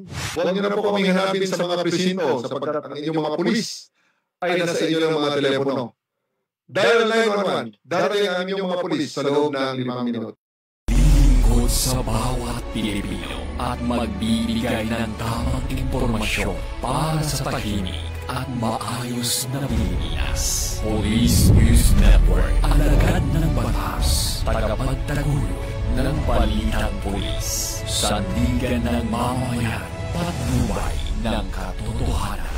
Huwag niyo na po kaming hanapin sa mga presinto sapagkat ang inyong mga pulis ay nasa inyo ng mga telepono. Dial 911, darating ang inyong mga pulis sa loob ng 5 minuto. Lingkod sa bawat Pilipino at magbibigay ng tamang impormasyon para sa tahimik at maayos na Pilipinas. Police News Network, alagad ng batas, tagapagtaguyod ng balitang pulis, sandigan ng mamamayan, patnubay ng katotohanan.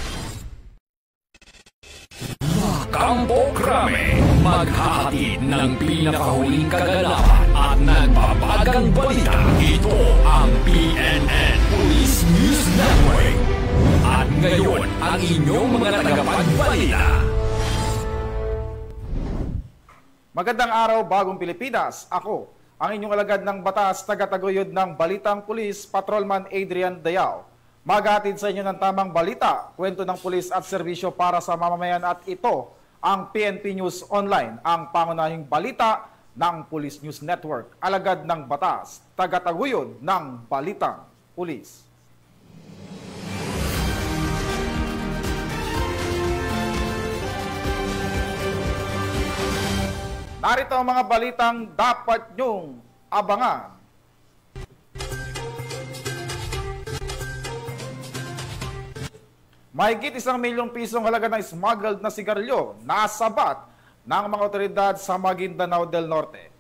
Kampo Krame, maghahatid ng pinakahuling kaganapan at nagbabagang balita. Ito ang PNN Police News Network. At ngayon, ang inyong mga tagapagbalita. Magandang araw, Bagong Pilipinas. Ako, ang inyong alagad ng batas, tagataguyod ng Balitang Pulis, Patrolman Adrian Dayao. Maghatid sa inyo ng tamang balita, kwento ng pulis at serbisyo para sa mamamayan, at ito ang PNP News Online, ang pangunahing balita ng Police News Network. Alagad ng batas, tagataguyod ng Balitang Pulis. Narito ang mga balitang dapat nyong abangan. Mahigit 1 milyong pisong halaga ng smuggled na sigarilyo nasabat ng mga otoridad sa Maguindanao del Norte.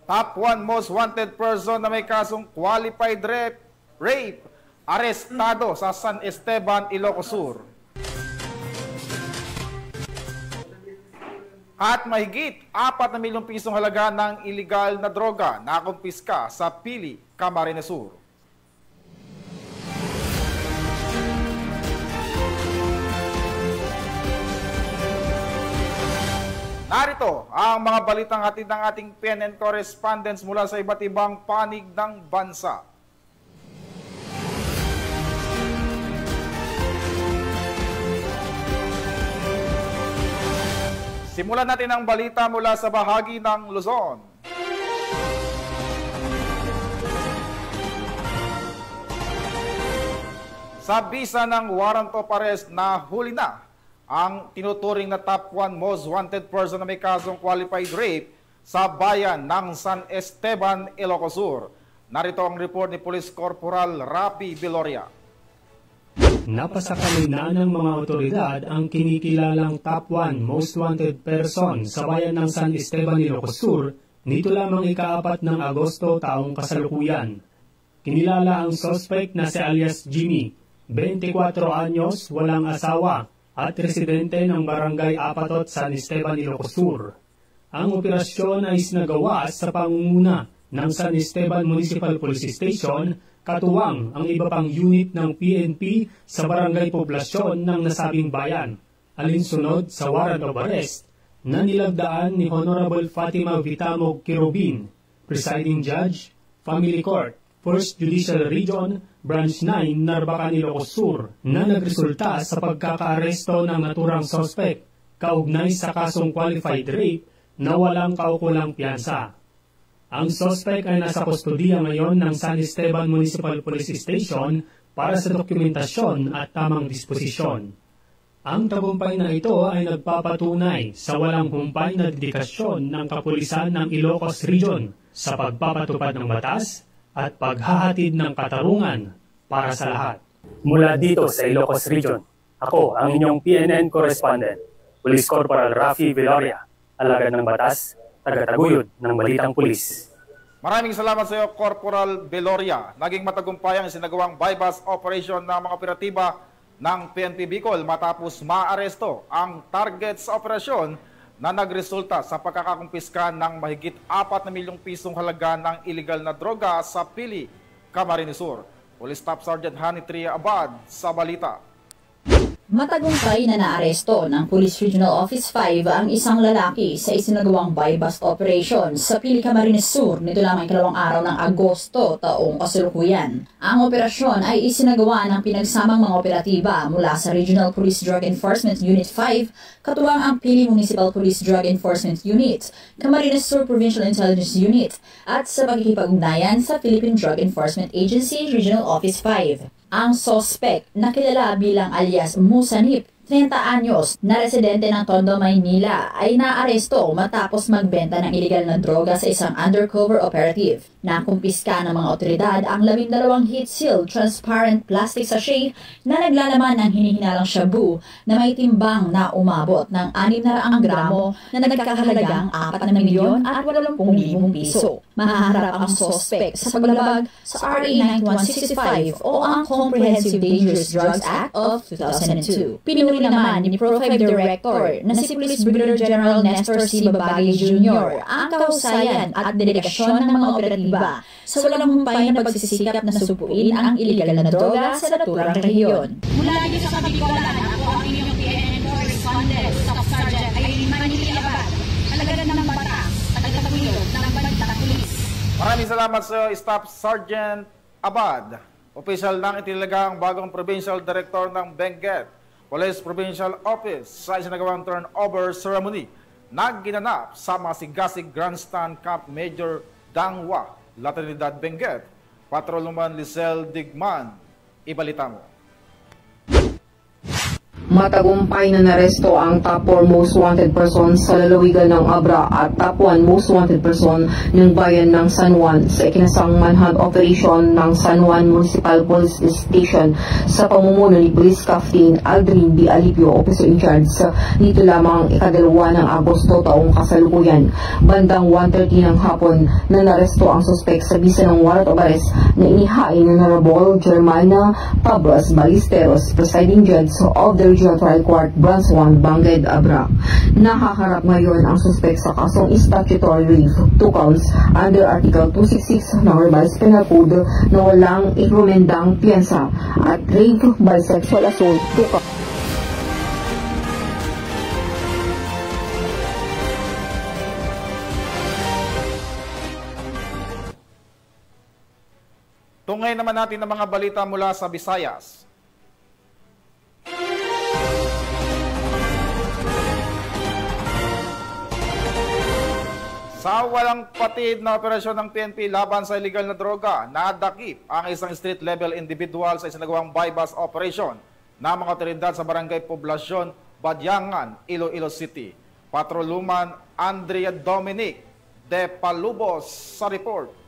Top 1 most wanted person na may kasong qualified rape arestado sa San Esteban, Ilocos Sur. At mahigit 4 milyong pisong halaga ng iligal na droga na kumpiska sa Pili, Camarines Sur. Narito ang mga balitang hatid ng ating PNN correspondents mula sa iba't ibang panig ng bansa. Simulan natin ang balita mula sa bahagi ng Luzon. Sa bisa ng warrant of arrest, nahuli na ang tinuturing na top 1 most wanted person na may kasong qualified rape sa bayan ng San Esteban, Ilocos Sur. Narito ang report ni Police Corporal Rafi Viloria. Napasakali na ng mga otoridad ang kinikilalang top 1 most wanted person sa bayan ng San Esteban, Ilocos Sur nito lamang ika-4 ng Agosto taong kasalukuyan. Kinilala ang suspect na si alias Jimmy, 24 anyos, walang asawa, at residente ng Barangay Apatot, San Esteban, Ilocos Sur. Ang operasyon ay sinagawa sa pangunguna ng San Esteban Municipal Police Station, katuwang ang iba pang unit ng PNP sa barangay poblasyon ng nasabing bayan, alinsunod sa warrant of arrest na nilagdaan ni Honorable Fatima Vitamog Kirobin, Presiding Judge, Family Court, 1st Judicial Region, Branch 9, Narbacan, Ilocos Sur, na nagresulta sa pagkakaaresto ng naturang suspect kaugnay sa kasong qualified rape na walang kaukulang piyansa. Ang suspect ay nasa kustodiya ngayon ng San Esteban Municipal Police Station para sa dokumentasyon at tamang disposisyon. Ang tagumpay na ito ay nagpapatunay sa walang humpay na dedikasyon ng kapulisan ng Ilocos Region sa pagpapatupad ng batas at paghahatid ng katarungan para sa lahat. Mula dito sa Ilocos Region, ako ang inyong PNN correspondent, Police Corporal Rafi Viloria, alagad ng batas, tagataguyod ng Balitang Pulis. Maraming salamat sa iyo, Corporal Viloria. Naging matagumpay ang sinagawang bypass operation ng mga operatiba ng PNP Bicol matapos maaresto ang target sa operasyon na nagresulta sa pagkakakumpiska ng mahigit 4 milyong pisong halaga ng iligal na droga sa Pili, Camarines Sur. Police Staff Sergeant Hani Tria Abad sa balita. Matagumpay na naaresto ng Police Regional Office 5 ang isang lalaki sa isinagawang buy-bust operation sa Pili, Camarines Sur nito lamang ikalawang araw ng Agosto taong kasalukuyan. Ang operasyon ay isinagawa ng pinagsamang mga operatiba mula sa Regional Police Drug Enforcement Unit 5, katuwang ang Pili Municipal Police Drug Enforcement Unit, Camarines Sur Provincial Intelligence Unit, at sa pagkikipag-ugnayan sa Philippine Drug Enforcement Agency Regional Office 5. Ang suspect na kilala bilang alias Musanip, 30 anyos, na residente ng Tondo, Maynila, ay naaresto matapos magbenta ng iligal na droga sa isang undercover operative. Nakumpiska ng mga otoridad ang 12 heat-sealed transparent plastic sachet na naglalaman ng hinihinalang shabu na may timbang na umabot ng 600 gramo na nagkakahalagang 4,880,000 piso. Mahaharap ang suspect sa paglabag sa RA 9165 o ang Comprehensive Dangerous Drugs Act of 2002. Pinuri naman ni Pro5 Director na si Police Brigadier General Nestor C. Babagay Jr. ang kahusayan at dedikasyon ng mga operatiba sa walang humpay na pagsisikap na supuin ang iligal na droga sa naturang rehiyon. Mula dito sa Kabikolan, ako ang inyong PNN correspondent, Staff Sergeant Aileen Manili Abad, alagad ng bata, tagataguyod ng Balitang Pulis. Maraming salamat sa Staff Sergeant Abad. Opisyal nang itinaga ang bagong Provincial Director ng Benguet Police Provincial Office sa isinagawang turnover ceremony na ginanap sa Masigasig Grandstand Camp Major Dangwa, La Trinidad, Benguet. Patrolman Lisel Digman, ibalita mo. Matagumpay na naresto ang top 4 most wanted person sa lalawigan ng Abra at top 1 most wanted person ng bayan ng San Juan sa ikinasang manhunt operation ng San Juan Municipal Police Station sa pamumuno ni Police Captain Aldrin B. Alipio, Officer in Charge. Dito lamang ikadalawa ng Agosto taong kasalukuyan. Bandang 1:30 ng hapon na naresto ang suspect sa bisa ng warrant of arrest na inihain ng Honorable Germana Pablos Ballesteros, Presiding Judge of the Regional Trial Court, Branch 1, Bangged, Abra. Nakaharap ngayon ang suspect sa kasong statutory rape, 2 counts under Article 266 ng Revised Penal Code na walang ikrumendang piyansa at rape by sexual assault, 2 counts. Tungay naman natin ang mga balita mula sa Visayas. Sa walang patid na operasyon ng PNP laban sa illegal na droga, nadakip ang isang street-level individual sa isinagawang buy-bust operation ng mga otoridad sa Barangay Poblasyon, Badyangan, Iloilo City. Patrolman Andrea Dominic de Palubos sa report.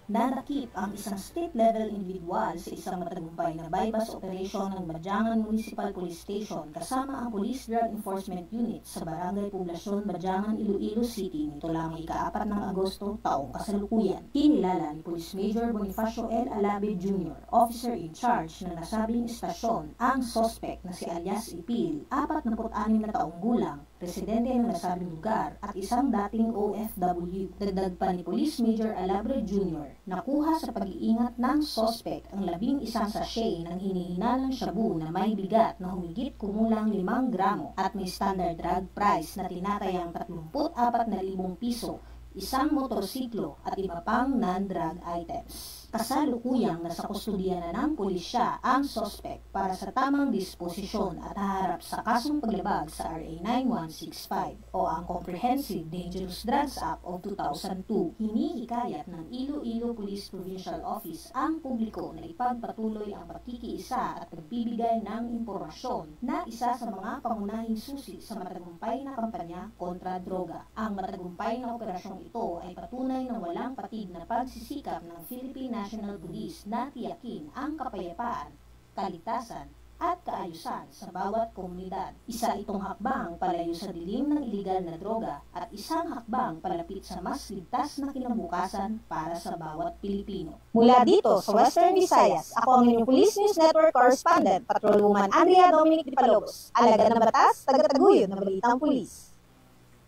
Nadakip ang isang state-level individual sa isang matagumpay na buy-bust operation ng Badyangan Municipal Police Station kasama ang Police Drug Enforcement Unit sa Barangay Poblasyon, Badyangan, Iloilo City nito lamang ika-4 ng Agosto taong kasalukuyan. Kinilala ni Police Major Bonifacio L. Alabe Jr., Officer in Charge ng nasabing istasyon, ang suspect na si alias Ipil, 46 na taong gulang, residente ng nasabing lugar at isang dating OFW. Dagdag pa ni Police Major Alabre Jr., nakuha sa pag-iingat ng suspect ang 11 sachet ng hinihinalang shabu na may bigat na humigit kumulang 5 gramo at may standard drug price na tinatayang 34,000 piso, isang motorsiklo at iba pang non-drug items. Kasalukuyang nasa kustudiya na ng pulisya ang suspect para sa tamang disposisyon at haharap sa kasong paglabag sa RA 9165 o ang Comprehensive Dangerous Drugs Act of 2002. Hinihikayat ng Iloilo Police Provincial Office ang publiko na ipagpatuloy ang pagkikiisa at pagbibigay ng impormasyon na isa sa mga pangunahing susi sa matagumpay na kampanya kontra droga. Ang matagumpay na operasyong ito ay patunay ng walang patid na pagsisikap ng Philippine National Police na tiyakin ang kapayapaan, kaligtasan at kaayusan sa bawat komunidad. Isa itong hakbang palayo sa dilim ng iligal na droga at isang hakbang palapit sa mas ligtas na kinabukasan para sa bawat Pilipino. Mula dito sa Western Visayas, ako ang inyong Police News Network Correspondent, Patrolwoman Andrea Dominic de Palobos, alagad ng batas, tagataguyod ng Balitang Pulis.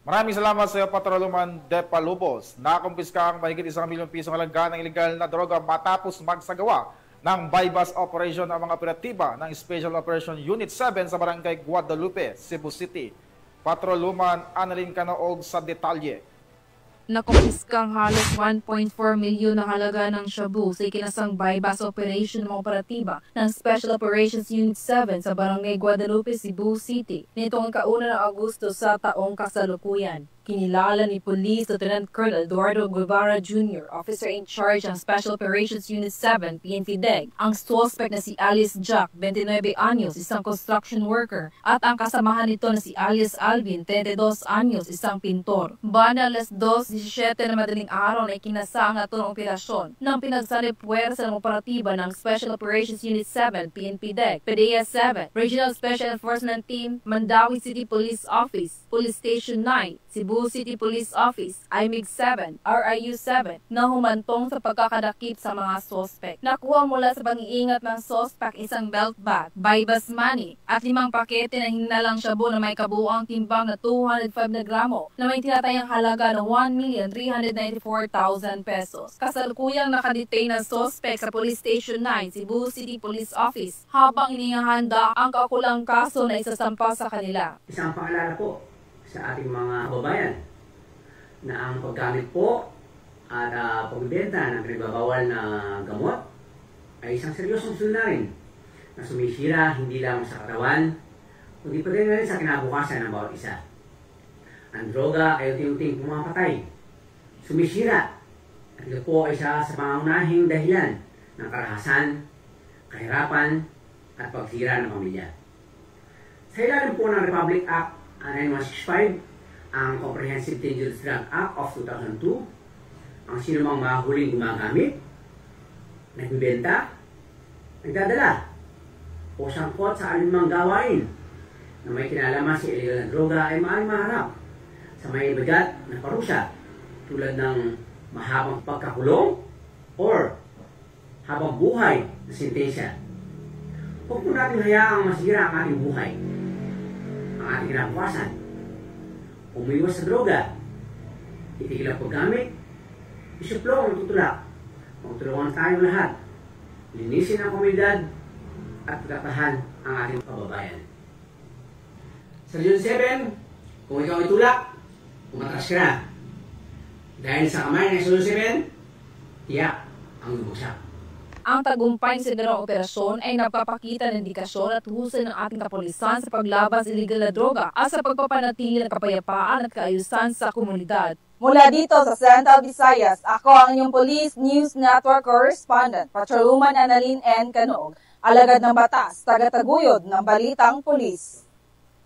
Maraming salamat sa iyo, Patrolman de Palubos. Nakumpiska ang mahigit 1 milyong pisong halaga ng iligal na droga matapos magsagawa ng bypass operation ang mga operatiba ng Special Operation Unit 7 sa Barangay Guadalupe, Cebu City. Patrolwoman Annalyn Canoog sa detalye. Nakumpiskang halos 1.4 milyon na halaga ng shabu sa ikinasang bypass operation ng mga operatiba ng Special Operations Unit 7 sa Barangay Guadalupe, Cebu City nitong kauna ng Agosto sa taong kasalukuyan. Kinilala ni Police Lieutenant Colonel Eduardo Guevara Jr., Officer in Charge ng Special Operations Unit 7, PNP-DEG, ang suspect na si Alias Jack, 29 anyos, isang construction worker, at ang kasamahan nito na si Alias Alvin, 32 anyos, isang pintor. Banda alas 2:17 na madaling araw na ikinasa ang natong operasyon ng pinagsalipwersa ng operatiba ng Special Operations Unit 7, PNP-DEG, PDEA 7, Regional Special Enforcement Team, Mandawi City Police Office, Police Station 9, Cebu City Police Office, IMIG 7, RIU 7, na humantong sa pagkakadakip sa mga sospek. Nakuha mula sa pag-iingat ng sospek isang belt bag, bypass money, at 5 pakete na hinalang shabu na may kabuuang timbang na 205 na gramo na may tinatayang halaga ng 1,394,000 pesos. Kasalukuyang nakadetain ng sospek sa Police Station 9, Cebu City Police Office, habang inihahanda ang kaukulang kaso na isasampa sa kanila. Isang paalala po sa ating mga kababayan na ang paggamit po at pagbenta ng pinagbabawal na gamot ay isang seryosong suliranin na sumisira hindi lang sa katawan, kundi pati na rin sa kinabukasan ng bawat isa. Ang droga ay unti-unting pumapatay, sumisira, at ito po ay isa sa pangunahing dahilan ng karahasan, kahirapan, at pagsira ng pamilya. Sa ilalim po ng Republic Act 9165, ang Comprehensive Dangerous Drug Act of 2002, ang sinumang mahuling gumagamit, nagbibenta, nagdadala, o sangkot sa alinmang gawain na may kinalaman sa illegal na droga ay maaaring maharap sa may bigat na parusa tulad ng mahabang pagkakulong or habang buhay na sentensya. Huwag po natin hayaang masira ang ating buhay, ang ating kinabukasan. Umiwas sa droga, itigil ang paggamit, isuplong ang tutulak. Magtulungan tayong lahat, linisin ang komunidad at pagkatahan ang ating kababayan. Sa Region 7, kung ikaw ay tulak, umatras ka na. Dahil sa kamay ng Region 7, tiyak ang lubugsak. Ang tagumpay sa ganong operasyon ay napapakita ng indikasyon at husay ng ating kapulisan sa paglaban sa illegal na droga at sa pagpapanatili ng kapayapaan at kaayusan sa komunidad. Mula dito sa Central Visayas, ako ang inyong Police News Network Correspondent, Patrolwoman Annalyn N. Canoog, alagad ng batas, tagataguyod ng Balitang Pulis.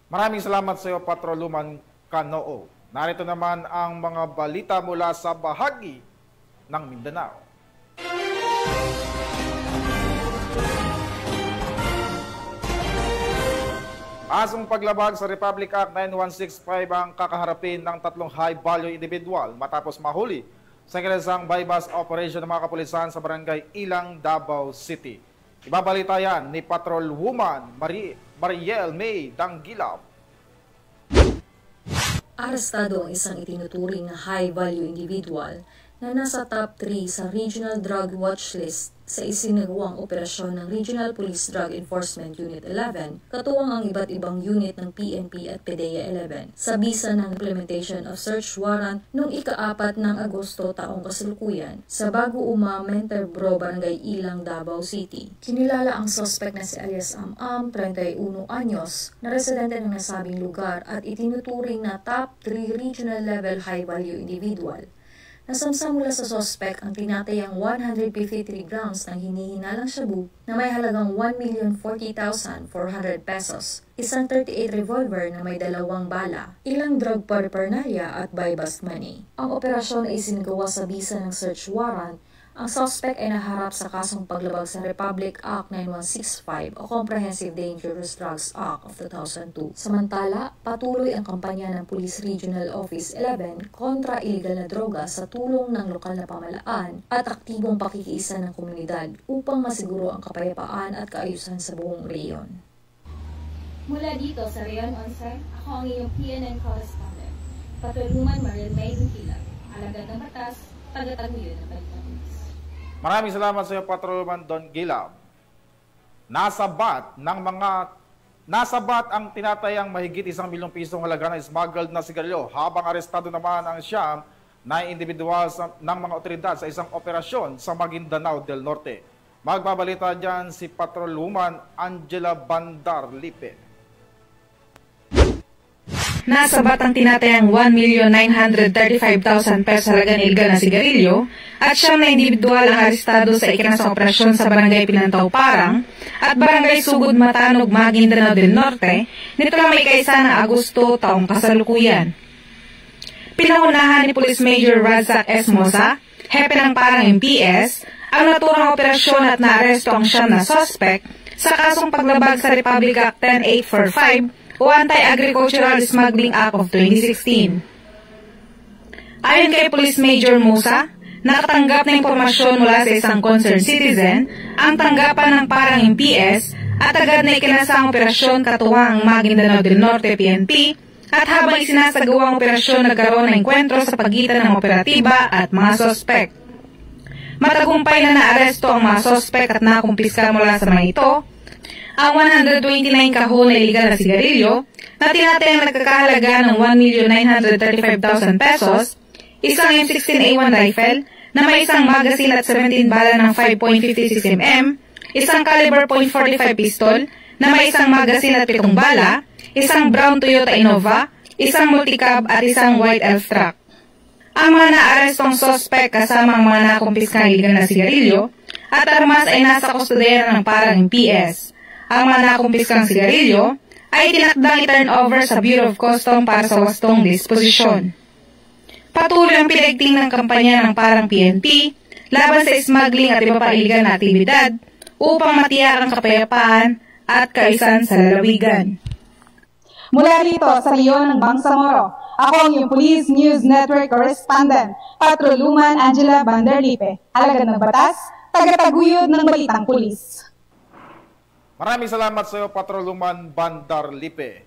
Maraming salamat sa iyo, Patrolwoman Canoog. Narito naman ang mga balita mula sa bahagi ng Mindanao. Asong paglabag sa Republic Act 9165 ang kakaharapin ng 3 high-value individual matapos mahuli sa kinasang bypass operation ng mga kapulisan sa Barangay Ilang, Davao City. Ibabalita yan ni Patrolwoman Mariel May Danggilab. Arestado ang isang itinuturing na high-value individual na nasa top 3 sa Regional Drug Watch List sa isinagawang operasyon ng Regional Police Drug Enforcement Unit 11, katuwang ang iba't ibang unit ng PNP at PDEA 11, sa bisa ng implementation of search warrant noong ika-4 ng Agosto taong kasalukuyan sa Bago-Uma Menterbro, Barangay Ilang, Davao City. Kinilala ang suspect na si Alias Am-Am, 31 anyos, na residente ng nasabing lugar at itinuturing na top 3 regional level high-value individual. Nasamsa mula sa suspect ang tinatayang 153 grams ng hinihinalang shabu na may halagang 1,040,400 pesos, isang 38 revolver na may 2 bala, ilang drug paraphernalia at buy-bust money. Ang operasyon ay isinagawa sa bisa ng search warrant. Ang suspect ay naharap sa kasong paglabag sa Republic Act 9165 o Comprehensive Dangerous Drugs Act of 2002. Samantala, patuloy ang kampanya ng Police Regional Office 11 kontra illegal na droga sa tulong ng lokal na pamahalaan at aktibong pakikiisa ng komunidad upang masiguro ang kapayapaan at kaayusan sa buong reyon. Mula dito sa Reyon 11, ako ang iyong PNN correspondent, Patrolwoman Mariel May Danggilab, alagad ng batas, tagataguyod ng Balitang Pulis. Maraming salamat sa iyo, Patrolman Don Gilab. Nasabat ang tinatayang mahigit 1 milyong pisong halaga ng smuggled na sigarilyo, habang arestado naman ang siyam na individual ng mga otoridad sa isang operasyon sa Maguindanao del Norte. Magbabalita dyan si Patrolwoman Angela Bandarlipe. Nasabat ang tinatayang 1,935,000 pesos halaga ng illegal na sigarilyo at siyam na individual ang arestado sa ikinasang operasyon sa Barangay Pilantaw Parang at Barangay Sugod Matanog, Maguindanao del Norte nito lang may kaisa ng Agosto taong kasalukuyan. Pinangunahan ni Police Major Razak S. Mosa, hepe ng Parang MPS, ang naturang operasyon at naaresto ang siyam na suspect sa kasong paglabag sa Republic Act 10845 o Anti-Agricultural Smuggling Act of 2016. Ayon kay Police Major Musa, nakatanggap na impormasyon mula sa isang concerned citizen ang tanggapan ng Parang MPS at agad na ikinasang operasyon katuwang Maguindanao del Norte PNP at habang isinasagawang operasyon nagkaroon ng enkwentro sa pagitan ng operatiba at mga sospek. Matagumpay na naaresto ang mga sospek at nakumpiska mula sa mga ito ang 129 kahon na iligal na sigarilyo na tinatayang nagkakahalaga ng 1,935,000 pesos, isang M16A1 rifle na may isang magazine at 17 bala ng 5.56 mm, isang caliber .45 pistol na may isang magazine at 7 bala, isang brown Toyota Innova, isang multicab at isang white elf truck. Ang mga naarestong sospek kasama ang mga nakumpiskang iligal na sigarilyo at armas ay nasa kustodiya ng Parang MPS. Ang mga nakumpiskang sigarilyo ay tinakdang i-turn over sa Bureau of Custom para sa wastong disposisyon. Patuloy ang pinaigting ng kampanya ng Parang PNP laban sa smuggling at iba pa iligal na aktibidad upang matiyak ang kapayapaan at kaisan sa lalawigan. Mula rito sa Leon ng Bangsamoro, ako ang iyong Police News Network Correspondent, Patrolwoman Angela Bandarlipe, alagad ng batas, tagataguyod ng balitang pulis. Maraming salamat sa iyo, Patrolwoman Bandarlipe.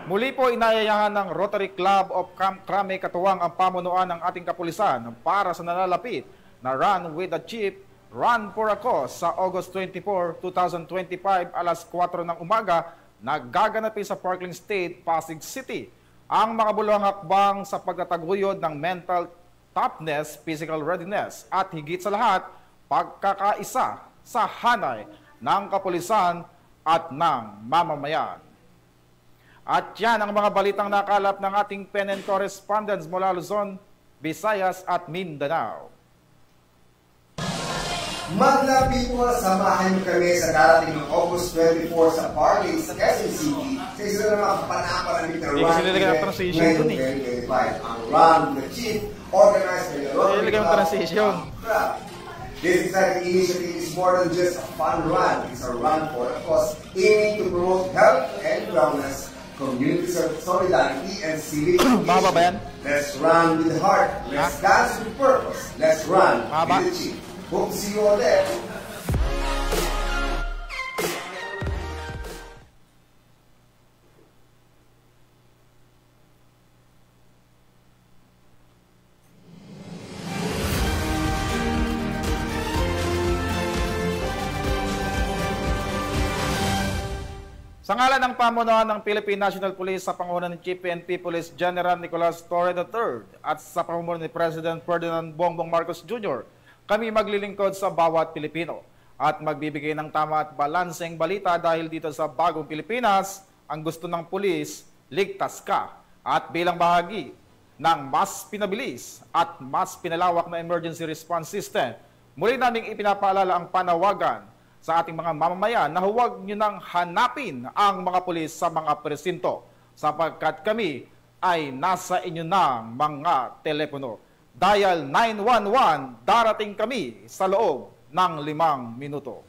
Muli po inayayahan ng Rotary Club of Camp Crame katuwang ang pamunuan ng ating kapulisan para sa nalalapit na Run with the Chief, Run for a Cause sa August 24, 2025 alas 4 ng umaga na gaganapin sa Parkland State, Pasig City. Ang makabuluhang hakbang sa pagtataguyod ng mental toughness, physical readiness at higit sa lahat, pagkakaisa sa hanay ng kapulisan at ng mamamayan. At yan ang mga balitang nakalap ng ating PNN correspondents mula Luzon, Visayas at Mindanao. Maglabi po, samahan niyo kami sa darating ng August 24 sa Parkland sa Quezon City sa isa na mga panapanamit na run event ngayong 2025. Ang Run with the Chief, organized by the Rotary Club. This exciting initiative is more than just a fun run. It's a run for a cause aiming to promote health and wellness, community solidarity, and civic education. Let's run with the heart. Let's dance with purpose. Let's run with the Chief. Hope to see you all there. Sa ngalan ng pamunuan ng Philippine National Police sa panguna ni Chief PNP Police General Nicolas Torre III at sa pamumuno ni President Ferdinand Bongbong Marcos Jr., kami maglilingkod sa bawat Pilipino at magbibigay ng tama at balanseng balita dahil dito sa Bagong Pilipinas, ang gusto ng pulis, ligtas ka. At bilang bahagi ng mas pinabilis at mas pinalawak na emergency response system, muli naming ipinapaalala ang panawagan sa ating mga mamamayan na huwag nyo nang hanapin ang mga pulis sa mga presinto sapagkat kami ay nasa inyo ng mga telepono. Dial 911, darating kami sa loob ng 5 minuto.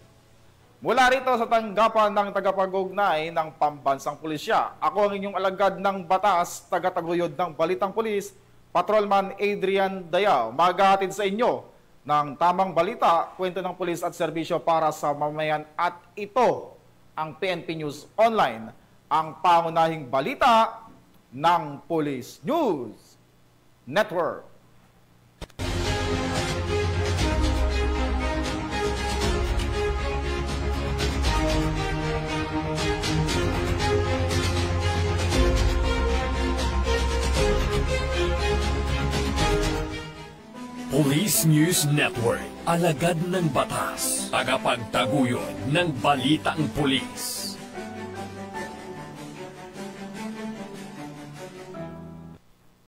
Mula rito sa tanggapan ng tagapag-ugnay ng Pambansang Pulisya, ako ang inyong alagad ng batas, tagataguyod ng Balitang Pulis, Patrolman Adrian Dayao, maghahatid sa inyo ng tamang balita, kwento ng pulis at serbisyo para sa mamamayan. At ito ang PNP News Online, ang pangunahing balita ng Police News Network. Police News Network, alagad ng batas, tagapagtaguyod ng balitang pulis.